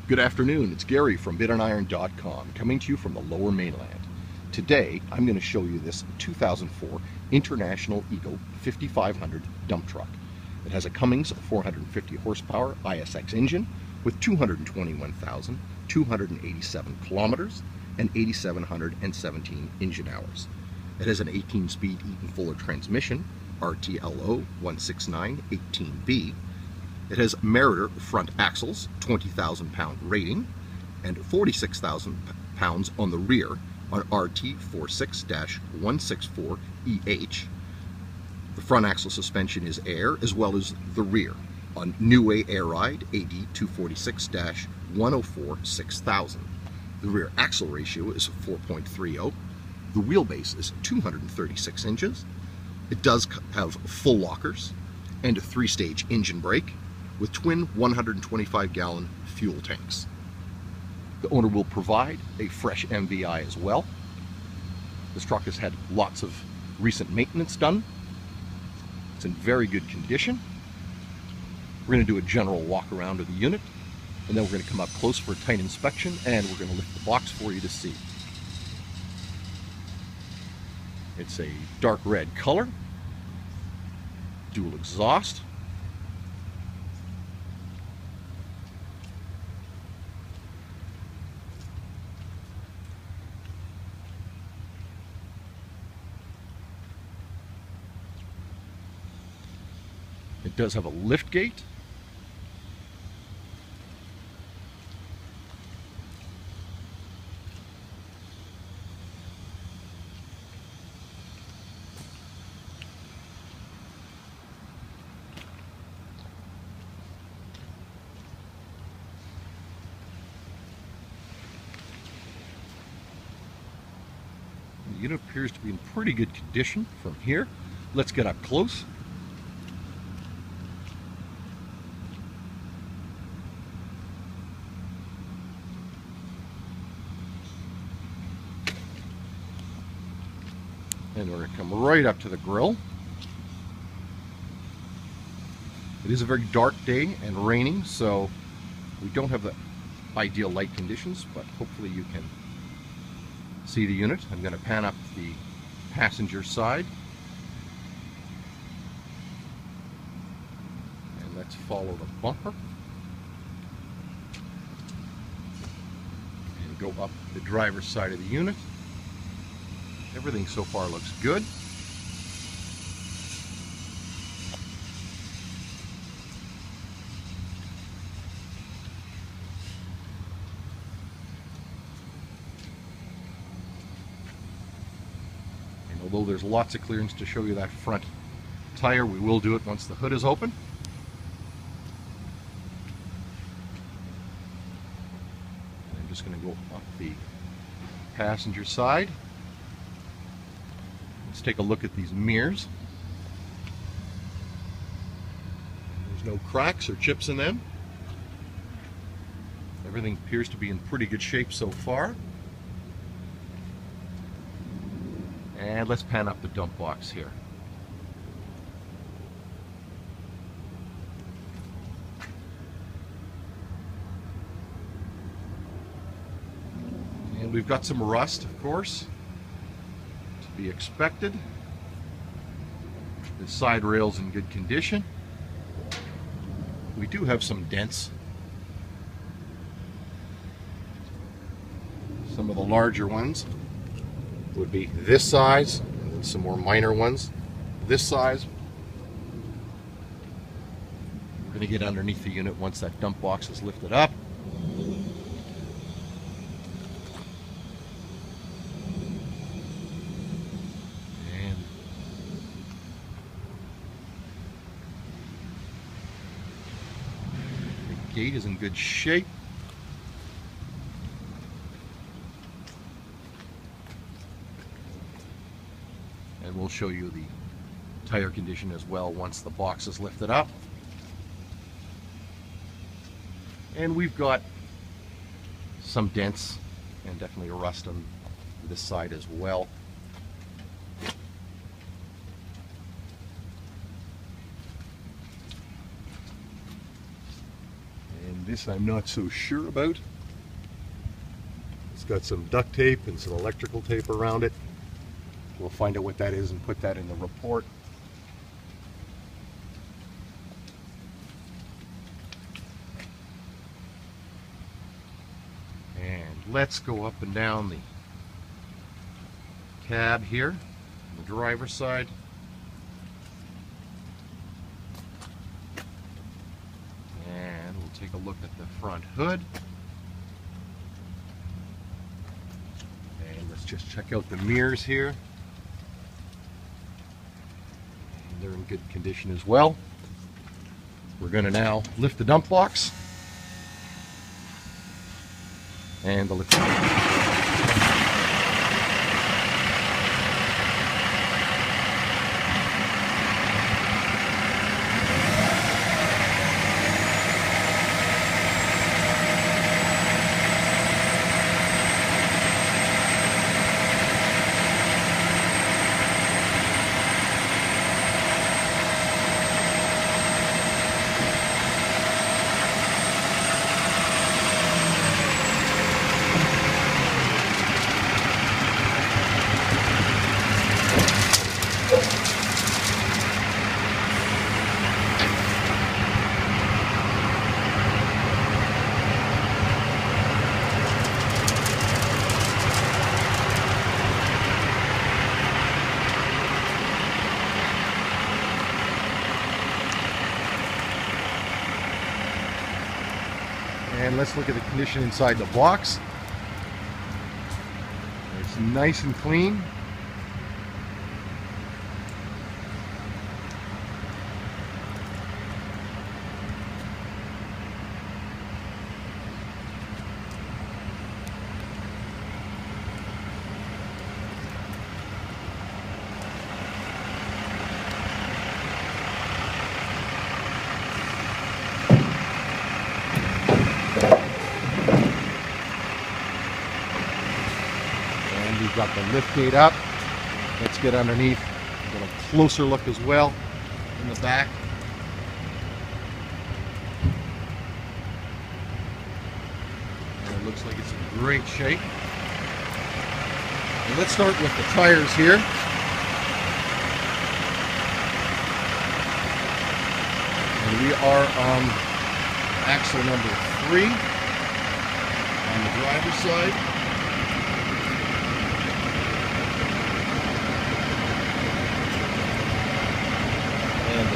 Good afternoon, it's Gary from BidOnIron.com coming to you from the Lower Mainland. Today I'm going to show you this 2004 International Eagle 5500 dump truck. It has a Cummins 450 horsepower ISX engine with 221,287 kilometers and 8,717 engine hours. It has an 18-speed Eaton Fuller transmission, RTLO 16918B. It has Meritor front axles, 20,000 pound rating, and 46,000 pounds on the rear on RT46-164EH. The front axle suspension is air as well as the rear on New Way Air Ride AD246-104-6000. The rear axle ratio is 4.30. The wheelbase is 236 inches. It does have full lockers and a 3-stage engine brake with twin 125-gallon fuel tanks. The owner will provide a fresh MVI as well. This truck has had lots of recent maintenance done. It's in very good condition. We're going to do a general walk around of the unit, and then we're going to come up close for a tight inspection, and we're going to lift the box for you to see. It's a dark red color, dual exhaust. It does have a lift gate. The unit appears to be in pretty good condition from here. Let's get up close. And we're going to come right up to the grill. It is a very dark day and raining, so we don't have the ideal light conditions, but hopefully you can see the unit. I'm going to pan up the passenger side. And let's follow the bumper. And go up the driver's side of the unit. Everything so far looks good. And although there's lots of clearance to show you that front tire, we will do it once the hood is open. And I'm just going to go up the passenger side. Let's take a look at these mirrors. There's no cracks or chips in them. Everything appears to be in pretty good shape so far. And let's pan up the dump box here. And we've got some rust, of course. Be expected. The side rail's in good condition. We do have some dents. Some of the larger ones would be this size, and then some more minor ones this size. We're going to get underneath the unit once that dump box is lifted up. Gate is in good shape. And we'll show you the tire condition as well once the box is lifted up. And we've got some dents and definitely a rust on this side as well. this This I'm not so sure about. It's got some duct tape and some electrical tape around it. We'll find out what that is and put that in the report. And let's go up and down the cab here, on the driver's side. And we'll take a look at the front hood. And let's just check out the mirrors here. And they're in good condition as well. We're going to now lift the dump box. And the lift. And let's look at the condition inside the box. It's nice and clean. We've got the lift gate up. Let's get underneath, get a closer look as well in the back. And it looks like it's in great shape. And let's start with the tires here. And we are on axle number 3 on the driver's side.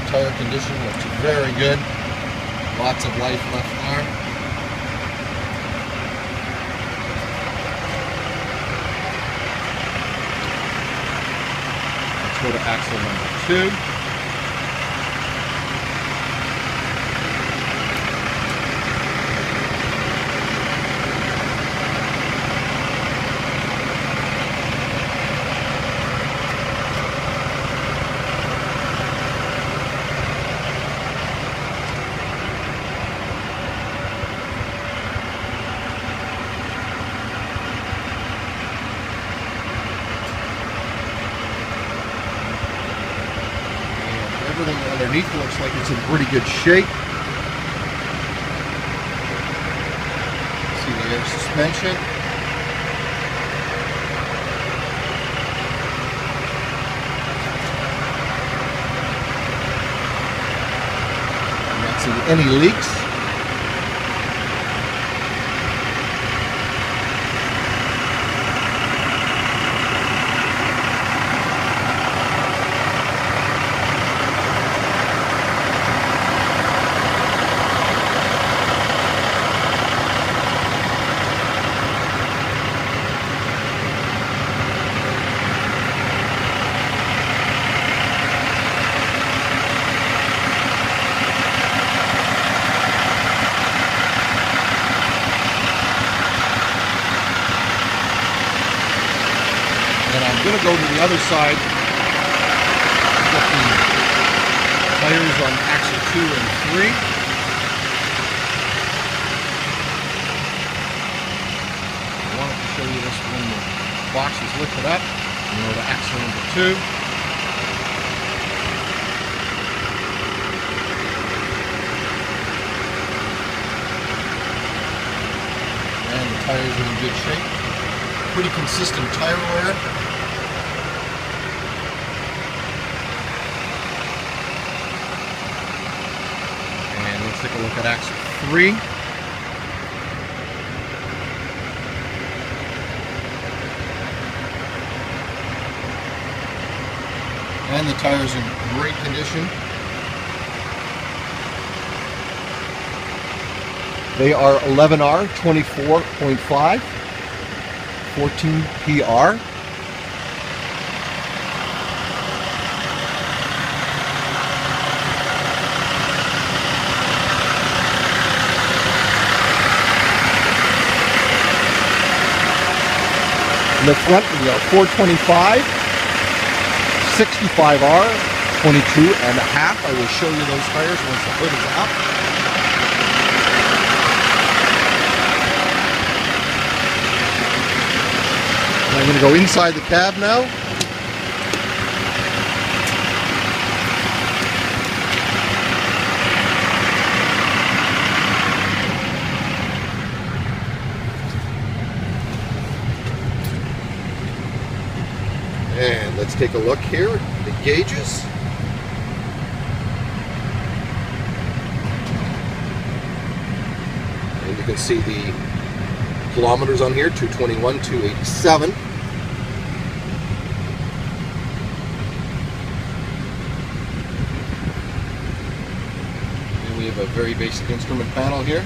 Tire condition looks very good. Lots of life left there. Let's go to axle number 2. Everything underneath looks like it's in pretty good shape. See the air suspension. I'm not seeing any leaks. And I'm going to go to the other side, get the tires on axle 2 and 3. I wanted to show you this when the box is lifted up. You go to axle number 2. tires are in good shape. Pretty consistent tire wear. And let's take a look at axle 3. And the tires in great condition. They are 11R 24.5, 14 PR. In the front, we are 425, 65R, 22.5. I will show you those tires once the hood is up. I'm going to go inside the cab now. And let's take a look here at the gauges. And you can see the kilometers on here, 221, 287. And we have a very basic instrument panel here.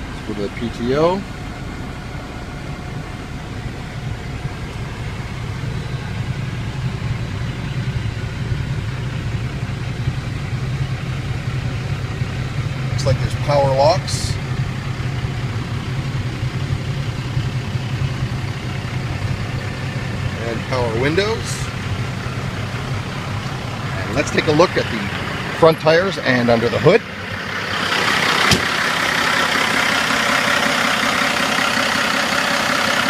Let's go to the PTO. Looks like there's power locks. And power windows. And let's take a look at the front tires and under the hood.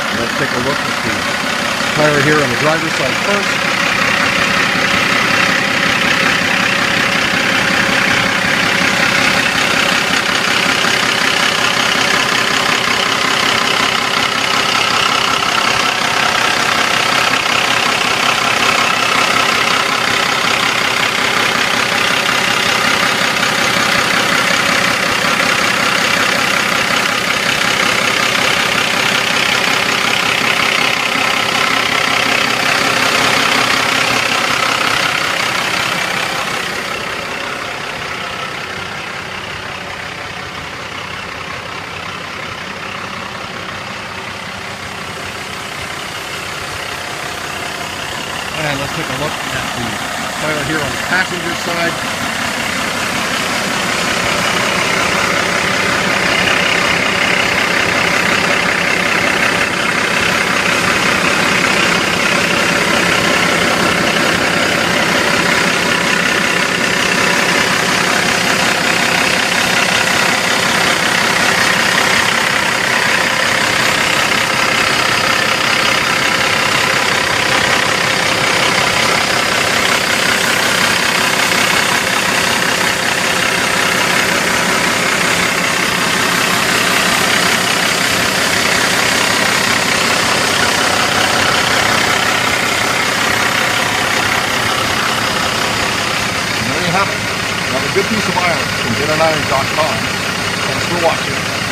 And let's take a look at the tire here on the driver's side first. And let's take a look at the tire here on the passenger side. Have a good piece of iron from GetAnIron.com. Thanks for watching.